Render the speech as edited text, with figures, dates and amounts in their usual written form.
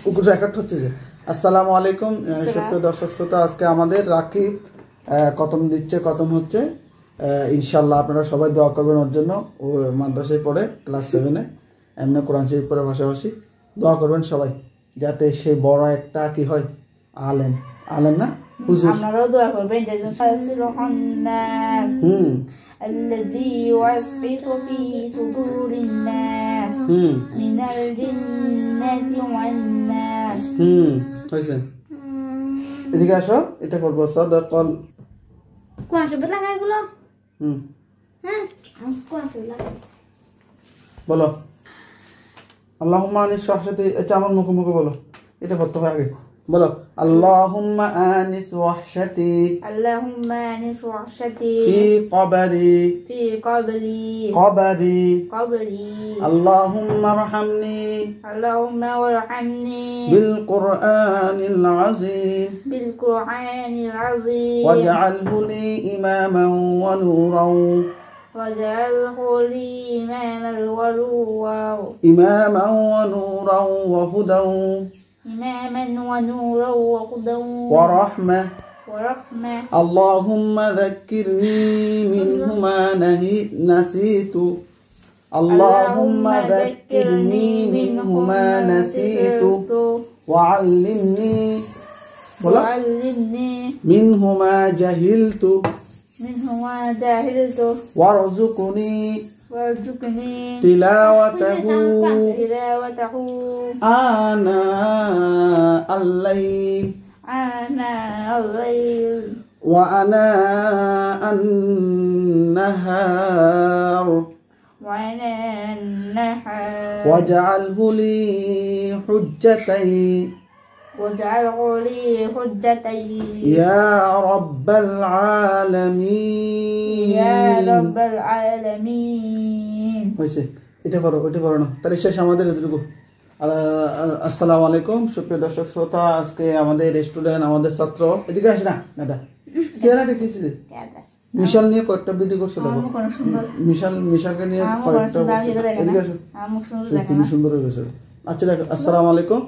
Record হচ্ছে যে। আসসালামু আলাইকুম সুপ্রিয় দর্শক শ্রোতা, আজকে আমাদের রাকিব কতম দিচ্ছে, কতম হচ্ছে। ইনশাল্লাহ আপনারা সবাই দোয়া করবেন ওর জন্য। ও মাদ্রাসায় পড়ে ক্লাস 7-এ, এমনি কোরআন শরীফ পড়ে পাশাপাশি দোয়া করবেন সবাই, যাতে সেই বড় একটা কি হয়, আলেম। আলেম না হুজুর, আপনারাও দোয়া করবেন যেজন সাইসুরুন নাস الذي يوسوس في صدور الناس من الجنة والناس। হয়েছে। এদিকে আসো, এটা করবো সাদাকাল। কোন শব্দ লাগাই গুলো? হ্যাঁ, কোন শব্দ লাগাই? বলো আল্লাহুম্মা আনিস ওয়াহশাতি। এটা আমার মুখে মুখে বলো, এটা করতে হয় আগে। বলো আল্লাহুম্মা আনিস ওয়াহশাতি আল্লাহুম্মা আনিস ওয়াহশাতি ফি কবরি আল্লাহুম্মা আরহামনি বিল কুরআনিল আযীম ওয়াজআলহু লি ইমামান ওয়া নূরান ওয়া হুদান ورحمة اللهم ذكرني منه ما نسيت اللهم ذكرني منه ما نسيت وعلمني منه ما جهلت وارزقني تلاوته آناء الليل وآناء النهار واجعله لي حجتين يا رب العالمين হয়েছে। এটা করো, ওইটা করো না, তাহলে শেষ আমাদের এতটুকু। আসসালামু আলাইকুম সুপ্রিয় দর্শক শ্রোতা, আজকে আমাদের স্টুডেন্ট, আমাদের ছাত্র, এদিকে আসে না দাদা, চেহারাটা কি ছিল, মিশাল নিয়ে কয়েকটা ভিডিও করছে, দেখো মিশালকে নিয়ে কয়েকটা, এদিকে আসো, তুমি সুন্দর হয়ে গেছে। আচ্ছা দেখো, আসসালামু আলাইকুম।